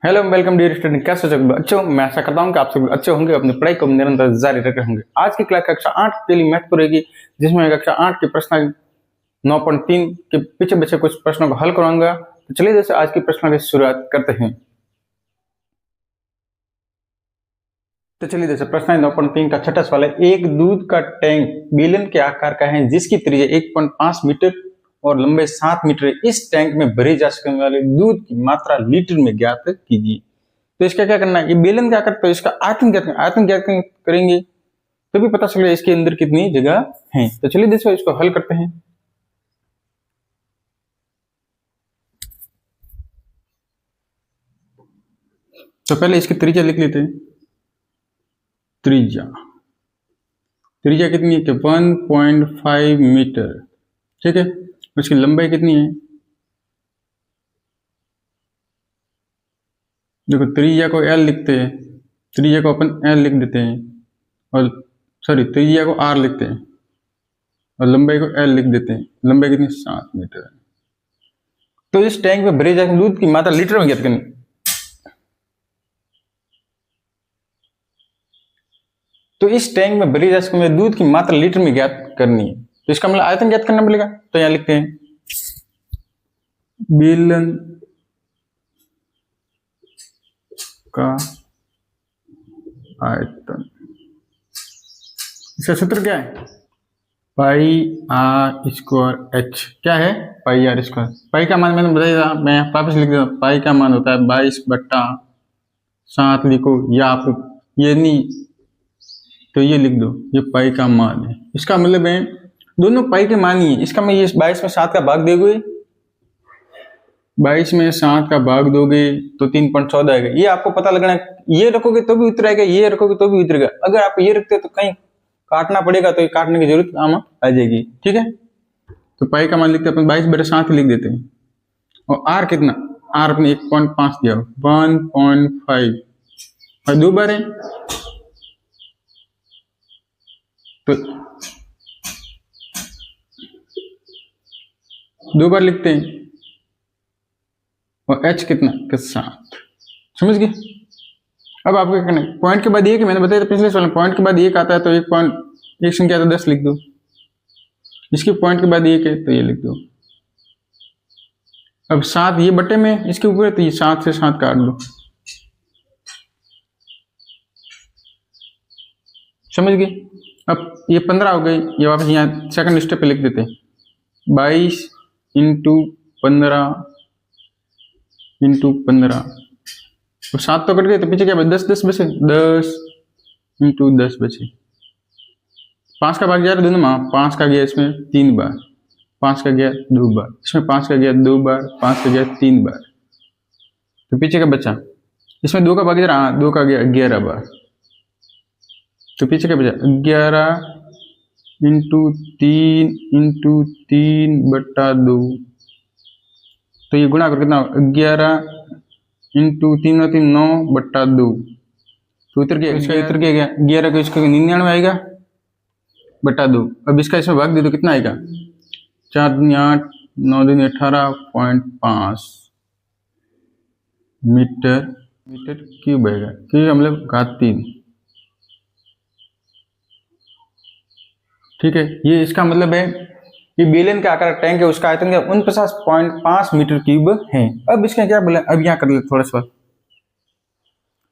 Hello welcome dear student, कैसे हो अच्छे हो। मैं आशा करता हूँ कि आप सभी अच्छे होंगे, अपनी पढ़ाई को निरंतर जारी रख रहे होंगे। आज की क्लास कक्षा 8 के लिए मैथ रहेगी, जिसमें कक्षा 8 के प्रश्न 9.3 के पीछे बचे कुछ प्रश्नों को हल कराऊंगा। तो चलिए जैसे आज की प्रश्नों की शुरुआत करते हैं। तो चलिए जैसे प्रश्न 9.3 का छठा सवाल है। एक दूध का टैंक बेलन के आकार का है, जिसकी त्रिज्या 1.5 मीटर और लंबाई 7 मीटर है। इस टैंक में भरे जा सकने वाले दूध की मात्रा लीटर में ज्ञात कीजिए। तो इसका क्या करना है, ये बेलन क्या करता है, इसका आयतन ज्ञात करेंगे तो भी पता चलेगा इसके अंदर कितनी जगह है। तो चलिए देखो इसको हल करते हैं। तो पहले इसकी त्रिज्या लिख लेते हैं। त्रिज्या कितनी है, 1.5 मीटर, ठीक है। उसकी लंबाई कितनी है, देखो त्रिज्या को L लिखते हैं, त्रिज्या को अपन L लिख देते हैं, और त्रिज्या को R लिखते हैं और लंबाई को L लिख देते हैं। लंबाई कितनी, 7 मीटर है। तो इस टैंक में भरे जाने दूध की मात्रा लीटर में ज्ञात करनी। तो इस टैंक में भरी जा सकने दूध की मात्रा लीटर में ज्ञात करनी है। तो इसका मतलब आयतन ज्ञात करना पड़ेगा। तो यहां लिखते हैं बेलन का आयतन। इसका सूत्र क्या है, पाई आर स्क्वायर एच। क्या है, पाई आर स्क्वायर। पाई का मान मैंने बताया, मैं वापस लिख देता हूं। पाई का मान होता है 22/7 लिखो, या आप ये नहीं तो ये लिख दो, ये पाई का मान है। इसका मतलब है दोनों पाई के मान ही है। इसका मैं ये 22 में 7 का भाग दोगे, 22 में 7 का भाग दोगे तो 3.14 आएगा। ये आपको पता लगना है, ये रखोगे तो भी उतरेगा, ये रखोगे तो भी उतरेगा। अगर आप ये रखते हो तो कहीं काटना पड़ेगा, तो ये काटने की जरूरत आम आ जाएगी, ठीक है। तो पाई का मान लिखते हैं अपन 22/7 लिख देते हैं। और आर कितना, आर अपने 1.5 दिया, 1.5 और 2 बार है तो 2 बार लिखते हैं। और एच कितना, के 7। समझ गए। अब आपको क्या करना है, पॉइंट के बाद 1, मैंने बताया था पिछले सवाल में, पॉइंट के बाद 1 आता है तो एक संख्या तो 10 लिख दो। इसके पॉइंट के बाद 1 है तो ये लिख दो। अब 7 ये बटे में इसके ऊपर है तो ये 7 से 7 काट दो। समझ गए। अब ये 15 हो गई, ये वापस यहाँ सेकंड स्टेप पे लिख देते हैं। 22 × 15 × 15, तो 7 तो कट गए, तो पीछे क्या बचे, 10 बचे, 10 × 10 बचे। 5 का भाग जा रहा है दोनों में, 5 का गया इसमें 3 बार, 5 का गया 2 बार, इसमें 5 का गया 2 बार, 5 का गया 3 बार। तो पीछे क्या बचा, इसमें 2 का भाग जा रहा, 2 का गया 11 बार। तो पीछे क्या बचा, 11 × 3 × 3/2। तो ये गुणा कर कितना, 11 × 3 और 3 9/2। तो उतर के इसका उतर के गया 11 को इसका 99 आएगा बटा 2। अब इसका इसमें भाग दे दो, कितना आएगा, 4 दूनी 8, 9 दूनी 18.5 मीटर क्यूब आएगा, क्योंकि मतलब घात 3, ठीक है। ये इसका मतलब है ये बेलन का आकार टैंक है, उसका आयतन 49.5 मीटर क्यूब है। अब इसने क्या बोला, अब यहाँ कर ले थोड़ा सा।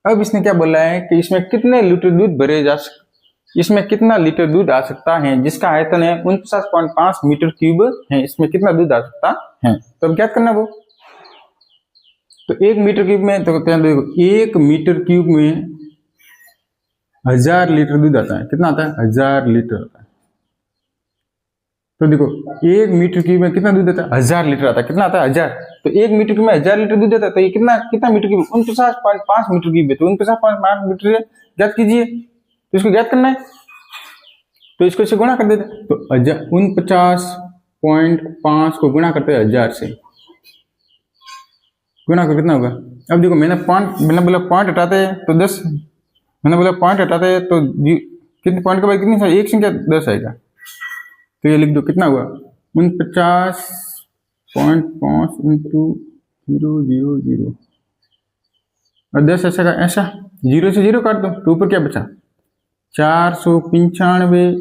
अब इसने क्या बोला है कि इसमें कितने लीटर दूध भरे जा सकते, इसमें कितना लीटर दूध आ सकता है, जिसका आयतन है 49.5 मीटर क्यूब है। इसमें कितना दूध आ सकता है, तो अब क्या करना वो। तो 1 मीटर क्यूब में, तो देखो 1 मीटर क्यूब में 1000 लीटर दूध आता है। कितना आता है, 1000 लीटर आता है। तो देखो 1 मीटर क्यूब में कितना दूध आता है, 1000 लीटर आता है। कितना आता है, 1000। तो 1 मीटर क्यूब में 1000 लीटर दूध आता है, तो ये कितना मीटर क्यूब, 49.5 मीटर क्यूब है। तो 49.5 मीटर ज्ञात कीजिए। तो इसको ज्ञात करना है, तो इसको इससे गुणा कर देते हैं। तो 49.5 को गुणा करते हैं 1000 से, गुणा कर कितना होगा। अब देखो मैंने बोला पॉइंट हटाते हैं तो 10, मैंने बोला पॉइंट हटाते हैं तो कितने पॉइंट के बाद कितनी, एक संख्या 10 आएगा। तो ये लिख दो, कितना हुआ, 49.5 × 000। और 10 ऐसा का ऐसा, 0 से 0 काट दो तो ऊपर क्या बचा 495,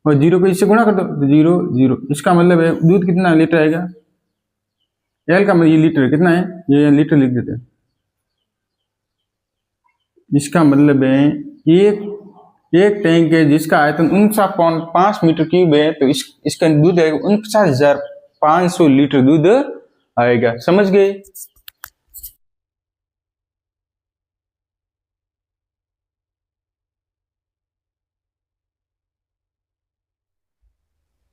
और 0 को इससे गुणा कर दो तो 0 0। इसका मतलब है दूध कितना लीटर आएगा, एल का मतलब ये लीटर कितना है, ये लीटर लिख देते हैं। इसका मतलब है एक टैंक है जिसका आयतन 49.5 मीटर क्यूब है, तो इसका दूध आएगा 49,500 लीटर दूध आएगा। समझ गए?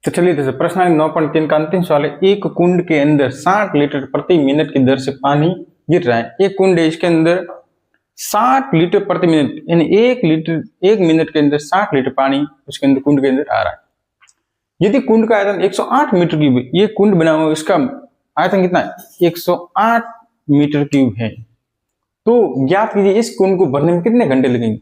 तो चलिए जैसे प्रश्न 9.3 का अंतिम सवाल है। एक कुंड के अंदर 60 लीटर प्रति मिनट की दर से पानी गिर रहा है। एक कुंड है, इसके अंदर 60 लीटर प्रति मिनट, यानी 1 मिनट के अंदर 60 लीटर पानी उसके अंदर कुंड के अंदर आ रहा है। यदि कुंड का आयतन 108 मीटर क्यूब है, ये कुंड बना हुआ, इसका आयतन कितना है 108 मीटर क्यूब है, तो ज्ञात कीजिए इस कुंड को भरने में कितने घंटे लगेंगे।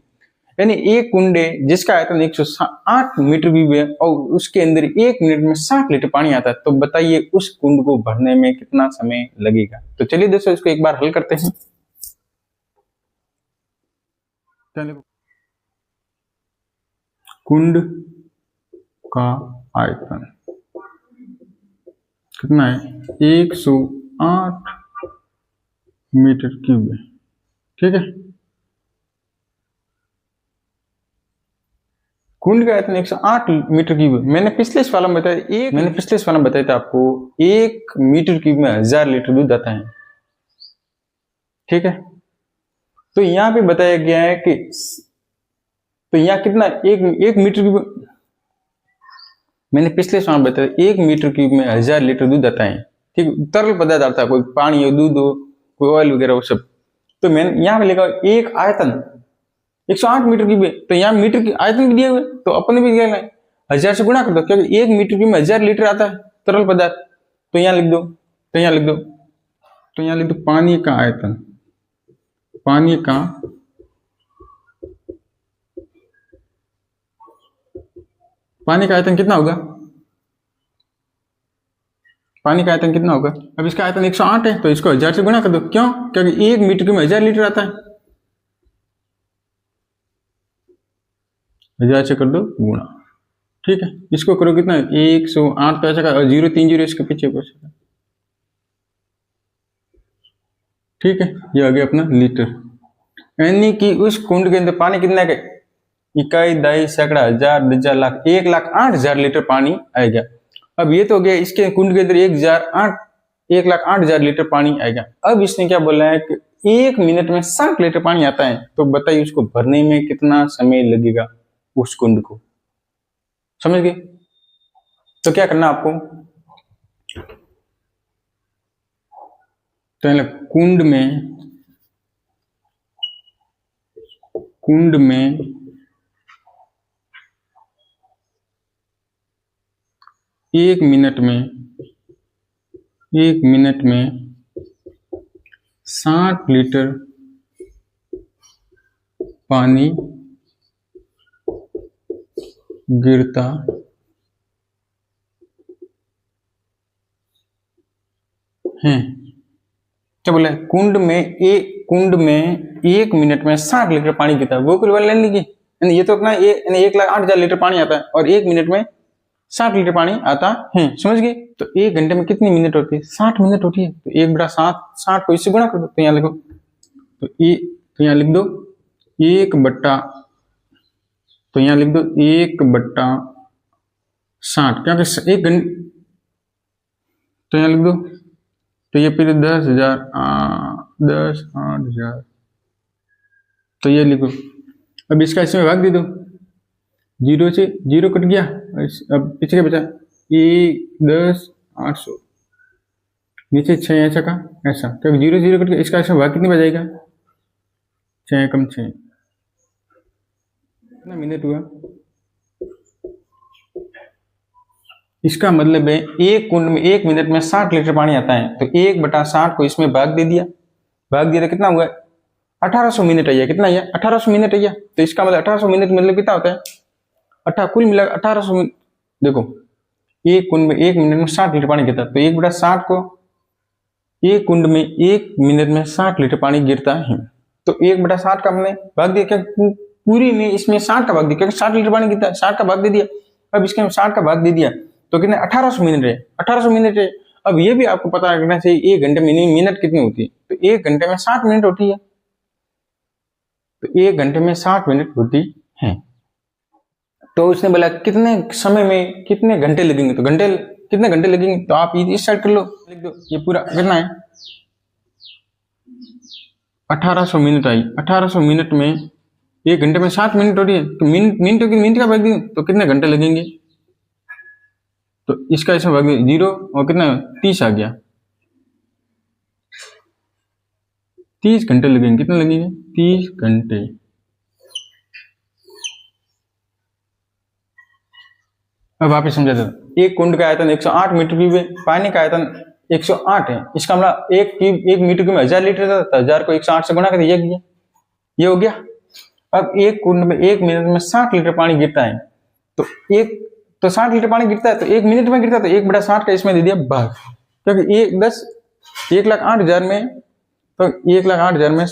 यानी एक कुंड है जिसका आयतन 108 मीटर क्यूब है और उसके अंदर 1 मिनट में 60 लीटर पानी आता है, तो बताइए उस कुंड को भरने में कितना समय लगेगा। तो चलिए दोस्तों इसको एक बार हल करते हैं। कुंड का आयतन कितना है 108 मीटर क्यूब है, ठीक है। कुंड का आयतन 108 मीटर क्यूब है। मैंने पिछले सवाल में बताया था आपको 1 मीटर क्यूब में 1000 लीटर दूध आता है, ठीक है। तो यहां पे बताया गया है कि तो यहां कितना एक मीटर क्यूब, मैंने पिछले सवाल में बताया 1 मीटर क्यूब में 1000 लीटर दूध आता है, ठीक। तरल पदार्थ आता है, कोई पानी हो, दूध हो, कोई ऑयल वगैरह हो सब। तो मैंने यहां पे लिखा एक आयतन 108 मीटर क्यूब है, तो यहाँ मीटर की आयतन भी दिए हुए, तो अपन भी क्या है 1000 से गुणा कर दो, क्योंकि 1 मीटर क्यूब में 1000 लीटर आता है तरल पदार्थ। तो यहाँ लिख दो, पानी का आयतन, पानी का आयतन कितना होगा, अब इसका आयतन 108 है, तो इसको 1000 से गुणा कर दो। क्यों? क्योंकि 1 मीटर क्यूब में 1000 लीटर आता है, 1000 से कर दो गुणा, ठीक है। इसको करो कितना 108 पैसा का, 0 3 0 इसके पीछे पैसा, ठीक है। ये आ गया अपना लीटर, यानी कि उस कुंड के अंदर पानी कितना है, इकाई, दाई, सैकड़ा, हजार, दर्जा, लाख, 1,08,000 लीटर पानी आएगा। अब ये तो हो गया इसके कुंड के अंदर 1,08,000 लीटर पानी आएगा। अब इसने क्या बोला है कि 1 मिनट में 60 लीटर पानी आता है, तो बताइए उसको भरने में कितना समय लगेगा उस कुंड को। समझ गए? तो क्या करना आपको, तो कुंड में 1 मिनट में 60 लीटर पानी गिरता है। क्या बोले, कुंड में 1 मिनट में 60 लीटर पानी गिरता है, वो कुल ले लीजिए। ये तो अपना 1,08,000 लीटर पानी आता है और 1 मिनट में 60 लीटर पानी आता है। समझ गए? तो 1 घंटे में कितनी मिनट होती है, 60 मिनट होती है। तो 1/60, 60 को इससे गुणा कर दो, तो यहाँ लिखो, तो यहाँ लिख दो 1/, तो यहाँ लिख दो 1/60, क्योंकि 1 घंटे, तो यहाँ लिख दो, तो ये फिर 10,000, 8,000, तो ये लिखो। अब इसका इसमें भाग दे दो, 0 से 0 कट गया, अब पीछे क्या बचा 1, 10, 800, नीचे 6 ऐसा का ऐसा, क्योंकि 0 0 कट गया, इसका इसमें भाग कितनी बजाएगा 6 कम 6, कितना मिनट हुआ। इसका मतलब है एक कुंड में 1 मिनट में 60 लीटर पानी आता है, तो 1/60 को इसमें भाग दे दिया, तो कितना हुआ 1800 मिनट है। कितना है 1800 मिनट है। तो इसका मतलब 1800 मिनट मतलब कितना होता है, कुल मिला 1800 मिनट। देखो एक कुंड में 1 मिनट में 60 लीटर पानी गिरता है, तो 1/60 को एक कुंड में 1 मिनट में 60 लीटर पानी गिरता है। तो 1/60 का हमने भाग दिया, क्या पूरी में इसमें 60 का भाग दिया, क्योंकि 60 लीटर पानी कितना है, 60 का भाग दे दिया। अब इसके में 60 का भाग दे दिया तो कितने 1800 मिनट है, 1800 मिनट है। अब ये भी आपको पता रखना चाहिए 1 घंटे में मिनट कितनी होती है, तो 1 घंटे में 60 मिनट होती है, तो 1 घंटे में 60 मिनट होती है। तो उसने बोला कितने समय में कितने घंटे लगेंगे, तो घंटे कितने घंटे लगेंगे, तो आप इस साइड कर लो, लिख दो। ये पूरा कितना है 1800 मिनट आई, 1800 मिनट में 1 घंटे में 60 मिनट हो रही है, तो मिनट का भाग दूं तो कितने घंटे लगेंगे, तो इसका इसमें भाग 0 और कितना 30 आ गया, 30 घंटे लगेंगे। कितने लगेंगे 30 घंटे। अब आप समझा दो, एक कुंड का आयतन 108 मीटर क्यूब है, पानी का आयतन 108 है, इसका मतलब 1 मीटर क्यूब में 1000 लीटर था, तो 1000 को 108 से गुणा कर दिया, ये हो गया। अब एक कुंड में 1 मिनट में 60 लीटर पानी गिरता है, तो 60 लीटर पानी गिरता है, तो 1 मिनट में गिरता है, तो 1/60 का इसमें दे दिया भाग, क्योंकि 1,08,000 में, तो 1,08,000 में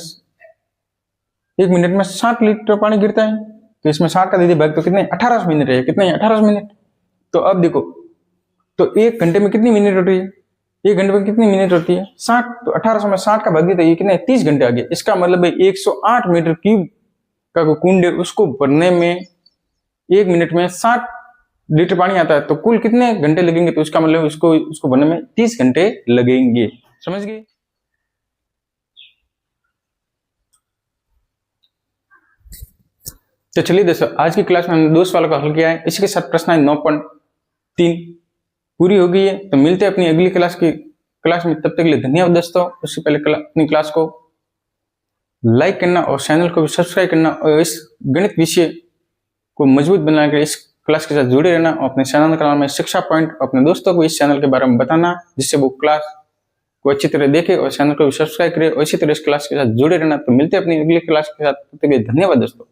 1 मिनट में 60 लीटर पानी गिरता है, तो इसमें 60 का दे दिया भाग, तो कितने 1800 मिनट है, कितने 1800 मिनट। तो अब देखो, तो 1 घंटे में कितनी मिनट होती है, 1 घंटे में कितनी मिनट होती है 60, तो 1800 में 60 का भाग दिया, तो ये कितने 30 घंटे आ गए। इसका मतलब है 108 मीटर क्यूब का कुंड है, उसको भरने में 1 मिनट में 60 लीटर पानी आता है, तो कुल कितने घंटे लगेंगे, तो इसका मतलब उसको भरने में 30 घंटे लगेंगे। समझ गए। तो चलिए दोस्तों, आज की क्लास में हमने 2 सवालों का हल किया है, इसी के साथ प्रश्न 9.3 पूरी हो गई है। तो मिलते हैं अपनी अगली क्लास में, तब तक के लिए धन्यवाद दोस्तों। उससे पहले अपनी क्लास को लाइक करना और चैनल को भी सब्सक्राइब करना, और इस गणित विषय को मजबूत बनाने के लिए इस क्लास के साथ जुड़े रहना, और अपने चैनल का नाम है शिक्षा पॉइंट। अपने दोस्तों को इस चैनल के बारे में बताना, जिससे वो क्लास को अच्छी तरह देखे और चैनल को भी सब्सक्राइब करे, और इसी तरह इस क्लास के साथ जुड़े रहना। तो मिलते हैं अपनी अगली क्लास के साथ, तब तक के लिए धन्यवाद दोस्तों।